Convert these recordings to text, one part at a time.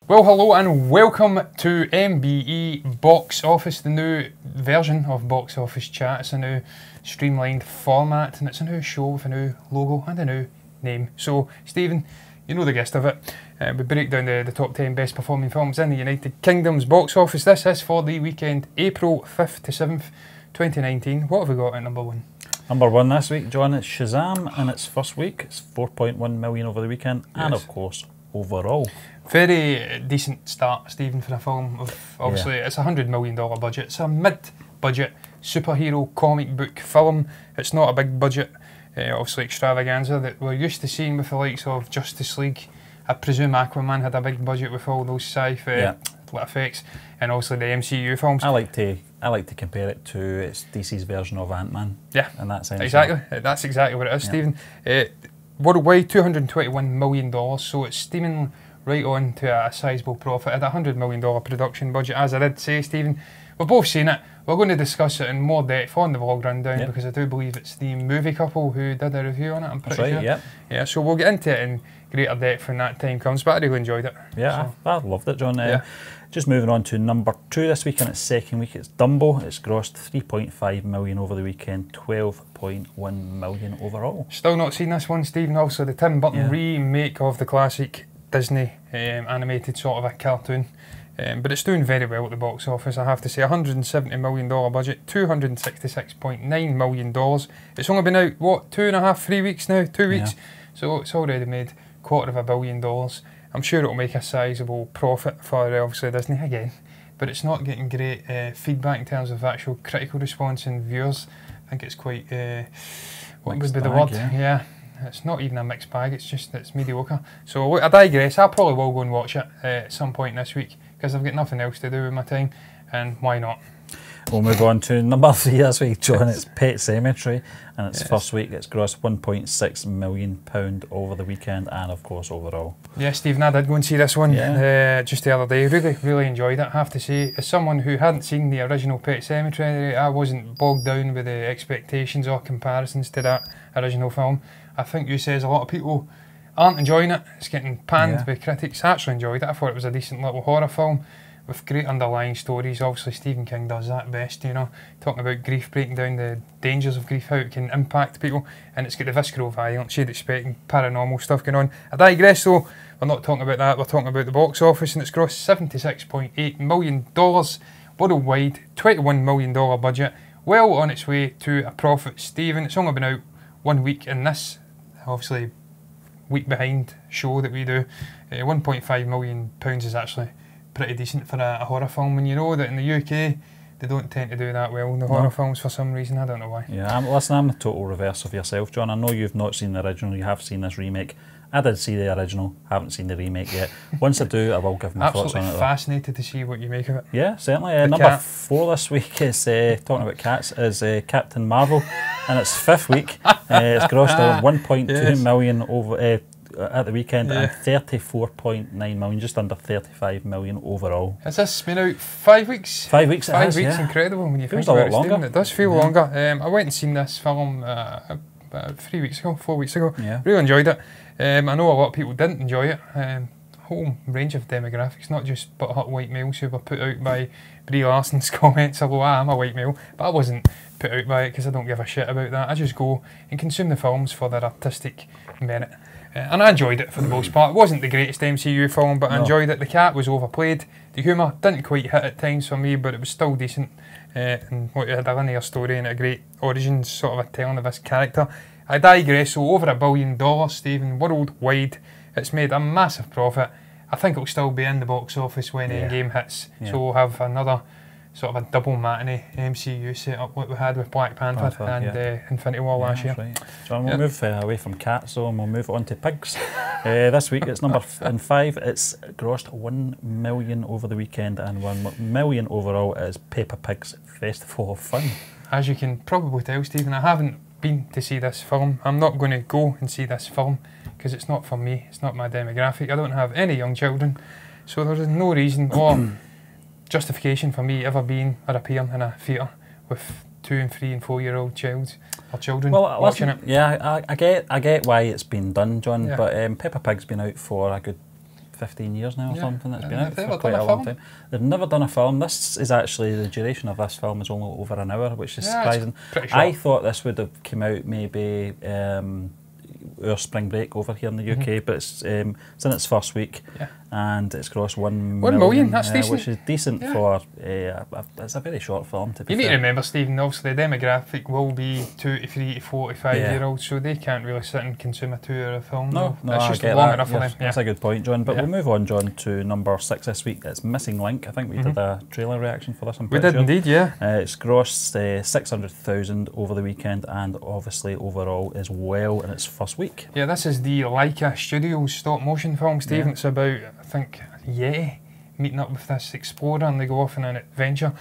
Well, hello and welcome to MBE Box Office, the new version of Box Office Chat. It's a new streamlined format and it's a new show with a new logo and a new name. So, Stephen, you know the gist of it. We break down the top 10 best performing films in the United Kingdom's box office. This is for the weekend, April 5th to 7th, 2019. What have we got at number one? Number one this week, John, it's Shazam in its first week. It's 4.1 million over the weekend, and of course, overall. Very decent start, Stephen, for a film of, obviously, it's a $100 million budget. It's a mid-budget superhero comic book film. It's not a big budget, obviously, extravaganza that we're used to seeing with the likes of Justice League. I presume Aquaman had a big budget with all those sci-fi effects, and also the MCU films. I like to compare it to it's DC's version of Ant-Man. Yeah, in that sense. Exactly. That's exactly what it is, Stephen. Worldwide, $221 million, so it's steaming right on to a sizable profit at a $100 million production budget. As I did say, Stephen, we've both seen it. We're going to discuss it in more depth on the vlog rundown because I do believe it's the movie couple who did a review on it. I'm pretty sure. Yeah, so we'll get into it in greater depth when that time comes, but I really enjoyed it. Yeah, so. I loved it, John. Just moving on to number two this week in its second week, it's Dumbo. It's grossed 3.5 million over the weekend, 12.1 million overall. Still not seen this one, Stephen. Also, the Tim Burton remake of the classic Disney animated sort of a cartoon. But it's doing very well at the box office, I have to say. $170 million budget, $266.9 million. It's only been out, what, 2.5, 3 weeks now? 2 weeks. So it's already made $250 million. I'm sure it'll make a sizable profit for obviously Disney again. But it's not getting great feedback in terms of actual critical response and viewers. I think it's quite, what would be the word? Yeah. It's not even a mixed bag, it's mediocre. So I digress, I probably will go and watch it at some point this week because I've got nothing else to do with my time, and why not? We'll move on to number three this week, John. It's Pet Sematary, and its first week it's grossed £1.6 million over the weekend and of course overall. Yeah, Stephen, I did go and see this one just the other day. Really enjoyed it, I have to say. As someone who hadn't seen the original Pet Sematary, I wasn't bogged down with the expectations or comparisons to that original film. I think you says a lot of people aren't enjoying it. It's getting panned by critics. I actually enjoyed it. I thought it was a decent little horror film with great underlying stories. Obviously, Stephen King does that best, you know, talking about grief, breaking down the dangers of grief, how it can impact people, and it's got the visceral violence you'd expect, paranormal stuff going on. I digress though, we're not talking about that, we're talking about the box office, and it's grossed $76.8 million worldwide, $21 million budget, well on its way to a profit, Stephen. It's only been out 1 week in this, obviously, week behind show that we do. £1.5 million is actually pretty decent for a horror film, and you know that in the UK they don't tend to do that well in the horror films for some reason. I don't know why. Yeah, I'm the total reverse of yourself, John. I know you've not seen the original, you have seen this remake. I did see the original, haven't seen the remake yet. Once I do, I will give my thoughts on it. Absolutely fascinated to see what you make of it. Yeah, certainly. Number four this week is, talking about cats, is Captain Marvel. And its fifth week, it's grossed over 1.2 million over at the weekend and 34.9 million, just under 35 million overall. Has this been out 5 weeks? 5 weeks. 5 weeks, incredible when you think about it, Stephen. It does feel longer. I went and seen this film about 3 weeks ago, 4 weeks ago. Really enjoyed it. I know a lot of people didn't enjoy it. Whole range of demographics, not just butthurt white males who were put out by Brie Larson's comments, although I am a white male, but I wasn't put out by it because I don't give a shit about that. I just go and consume the films for their artistic merit. And I enjoyed it for the most part. It wasn't the greatest MCU film, but I enjoyed it. The cat was overplayed. The humour didn't quite hit at times for me, but it was still decent. And it had a linear story and a great origins sort of a telling of this character. I digress. So over $1 billion, Stephen, worldwide. It's made a massive profit. I think it'll still be in the box office when Endgame hits. So we'll have another sort of a double matinee MCU setup like we had with Black Panther and Infinity War last year. Right. So we'll move away from cats though, and we'll move on to pigs. This week it's number 5. It's grossed 1 million over the weekend and 1 million overall. Is Peppa Pig's Festival of Fun. As you can probably tell, Stephen, I haven't been to see this film. I'm not going to go and see this film because it's not for me. It's not my demographic. I don't have any young children, so there is no reason or justification for me ever being or appearing in a theatre with 2 and 3 and 4 year old children watching it. Yeah, I get why it's been done, John. But Peppa Pig's been out for a good 15 years now or something. It's been out They've for quite a long time. They've never done a film. This is actually, the duration of this film is only over an hour, which is surprising. I thought this would have come out maybe our spring break over here in the UK, but it's in its first week, and it's grossed 1 million. That's decent. Which is decent for it's a very short film. To be you need to remember, Stephen, obviously the demographic will be 23 to 45-year-olds, so they can't really sit and consume a 2-hour film. No, it's just long enough for them. That's a good point, John. But we'll move on, John, to number 6 this week. It's Missing Link. I think we did a trailer reaction for this. We did indeed, yeah. It's grossed 600,000 over the weekend, and obviously overall as well in its first week. Yeah, this is the Leica Studios stop motion film, Stephen. It's about, I think, Yeti meeting up with this explorer and they go off on an adventure.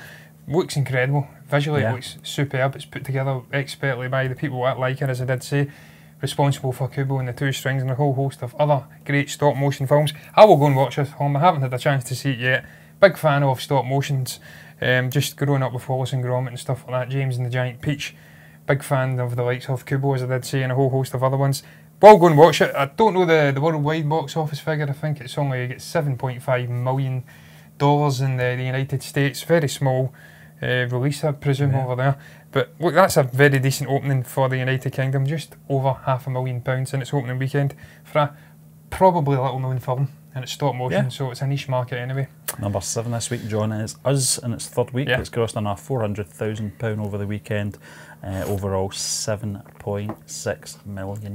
Looks incredible. Visually it looks superb. It's put together expertly by the people at Leica, as I did say, responsible for Kubo and the Two Strings and a whole host of other great stop motion films. I will go and watch this film. I haven't had a chance to see it yet. Big fan of stop motions. Just growing up with Wallace and Gromit and stuff like that. James and the Giant Peach. Big fan of the likes of Kubo, as I did say, and a whole host of other ones. Well, go and watch it. I don't know the worldwide box office figure. I think it's only $7.5 million in the United States. Very small release, I presume, over there. But look, that's a very decent opening for the United Kingdom. Just over £500,000 in its opening weekend for a probably little known film. And it's stop motion, so it's a niche market anyway. Number 7 this week, John, is Us in its third week. It's grossed on £400,000 over the weekend. Overall, £7.6 million.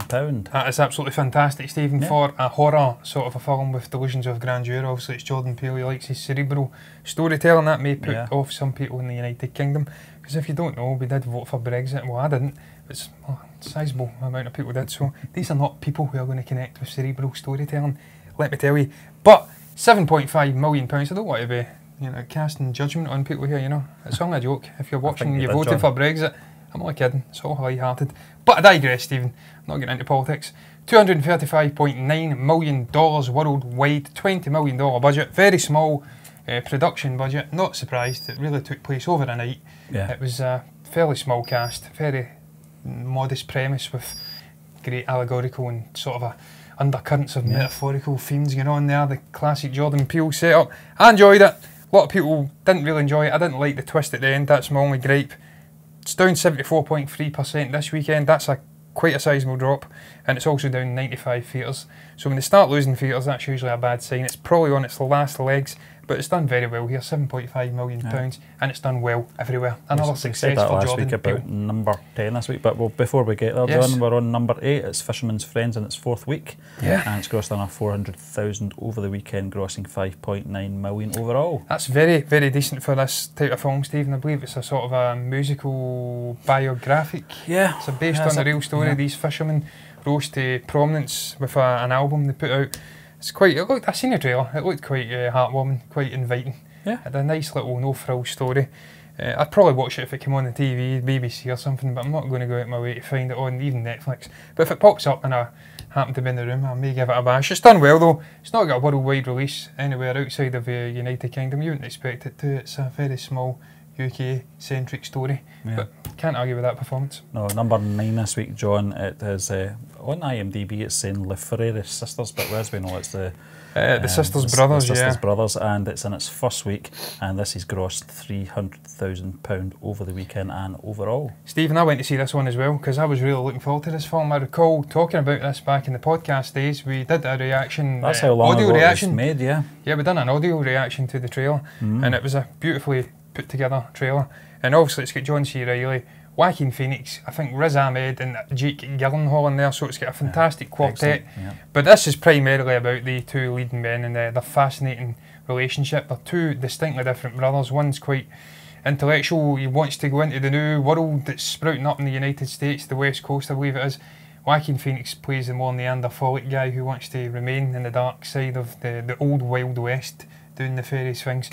That is absolutely fantastic, Stephen, for a horror sort of a film with delusions of grandeur. Obviously, it's Jordan Peele. He likes his cerebral storytelling. That may put off some people in the United Kingdom. Because if you don't know, we did vote for Brexit. Well, I didn't. It's a sizable amount of people did. So these are not people who are going to connect with cerebral storytelling, let me tell you. But £7.5 million, I don't want to be, casting judgment on people here, It's only a joke. If you're watching and you voted for Brexit, I'm not kidding, it's all light-hearted. But I digress, Stephen. I'm not getting into politics. $235.9 million worldwide, $20 million budget, very small production budget. Not surprised, it really took place over a night. It was a fairly small cast, very modest premise with great allegorical and sort of undercurrents of metaphorical themes going on there. The classic Jordan Peele setup. I enjoyed it. A lot of people didn't really enjoy it. I didn't like the twist at the end, that's my only gripe. It's down 74.3% this weekend. That's quite a sizable drop, and it's also down 95 theatres. So when they start losing theatres, that's usually a bad sign. It's probably on its last legs, but it's done very well here, £7.5 million, and it's done well everywhere. Another success for Jordan Peele. We said that last week about number 10 this week, but before we get there, John, we're on number 8. It's Fisherman's Friends in its fourth week, and it's grossed on £400,000 over the weekend, grossing £5.9 million overall. That's very, very decent for this type of film, Stephen. I believe it's a sort of a musical biographic. It's based on a real story. These fishermen rose to prominence with an album they put out. It's quite. I seen the trailer. It looked quite heartwarming, quite inviting. It had a nice little no-frill story. I'd probably watch it if it came on the TV, BBC or something, but I'm not going to go out my way to find it on even Netflix. But if it pops up and I happen to be in the room, I may give it a bash. It's done well though. It's not got a worldwide release anywhere outside of the United Kingdom. You wouldn't expect it to. It's a very small UK-centric story, but can't argue with that performance. No, number 9 this week, John. It is on IMDb. It's saying Le Frere Sisters, but as we know, it's the Sisters Brothers. The Sisters Brothers, and it's in its first week, and this has grossed £300,000 over the weekend and overall. Stephen, I went to see this one as well because I was really looking forward to this film. I recall talking about this back in the podcast days. We did a reaction. That's how long ago it was made, yeah, we done an audio reaction to the trailer, and it was a beautifully put together trailer, and obviously it's got John C. Reilly, Joaquin Phoenix, I think Riz Ahmed and Jake Gyllenhaal in there, so it's got a fantastic quartet. But this is primarily about the two leading men and their fascinating relationship. They're two distinctly different brothers. One's quite intellectual, he wants to go into the new world that's sprouting up in the United States, the West Coast I believe it is. Joaquin Phoenix plays the more Neanderthalic guy who wants to remain in the dark side of the old Wild West, doing nefarious things.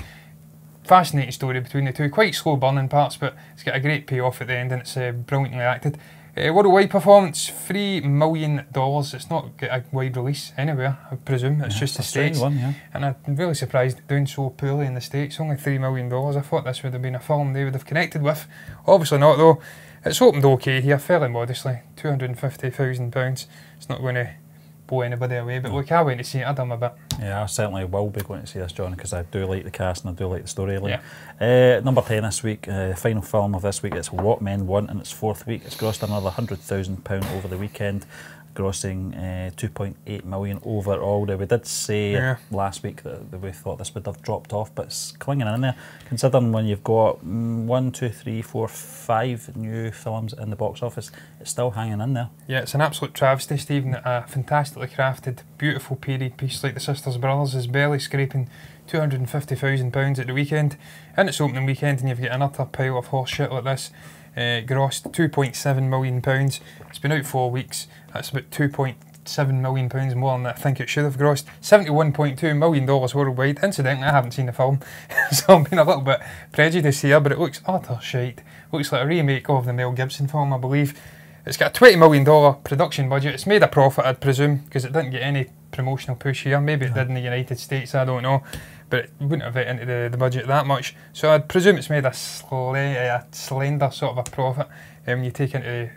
Fascinating story between the two, quite slow burning parts, but it's got a great payoff at the end and it's brilliantly acted. Worldwide performance, $3 million. It's not got a wide release anywhere, I presume. It's just the States. And I'm really surprised it's doing so poorly in the States. Only $3 million. I thought this would have been a film they would have connected with. Obviously not though. It's opened okay here, fairly modestly, £250,000. It's not going to blow anybody away. But look, I went to see it, I done a bit. Yeah, I certainly will be going to see this, John, because I do like the cast and I do like the storyline. Yeah. Number 10 this week, final film of this week, it's What Men Want in its 4th week. It's grossed another £100,000 over the weekend, grossing 2.8 million overall. Now, we did say last week that we thought this would have dropped off, but it's clinging in there, considering when you've got 1, 2, 3, 4, 5 new films in the box office, it's still hanging in there. Yeah, it's an absolute travesty, Stephen. A fantastically crafted, beautiful period piece like The Sisters Brothers is barely scraping £250,000 at the weekend. In its opening weekend, and you've got an utter pile of horse shit like this. Grossed £2.7 million. It's been out 4 weeks. That's about £2.7 million more than I think it should have grossed. $71.2 million worldwide. Incidentally, I haven't seen the film, so I'm being a little bit prejudiced here, but it looks utter shite. Looks like a remake of the Mel Gibson film, I believe. It's got a $20 million production budget. It's made a profit, I'd presume, because it didn't get any promotional push here. Maybe it did in the United States, I don't know. But it wouldn't have fit into the budget that much. So I'd presume it's made a slender sort of a profit when you take into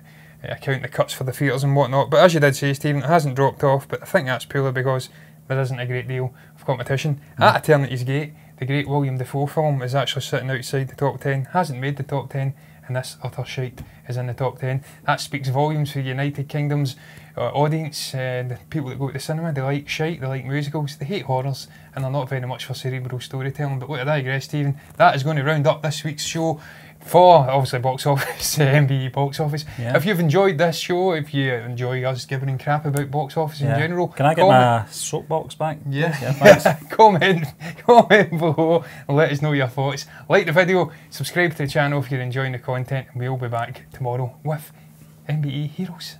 account the cuts for the theatres and whatnot. But as you did say, Stephen, it hasn't dropped off, but I think that's purely because there isn't a great deal of competition. At Eternity's Gate, the great William Dafoe film is actually sitting outside the top 10, hasn't made the top 10, and this utter shite is in the top 10. That speaks volumes for the United Kingdom's audience. The people that go to the cinema, they like shite, they like musicals, they hate horrors, and they're not very much for cerebral storytelling. But look, I digress, Stephen. That is going to round up this week's show for, obviously, box office, MBE box office. Yeah. If you've enjoyed this show, if you enjoy us giving crap about box office in general, can I get my soapbox back? Yeah, comment below and let us know your thoughts. Like the video, subscribe to the channel if you're enjoying the content, and we'll be back tomorrow with MBE Heroes.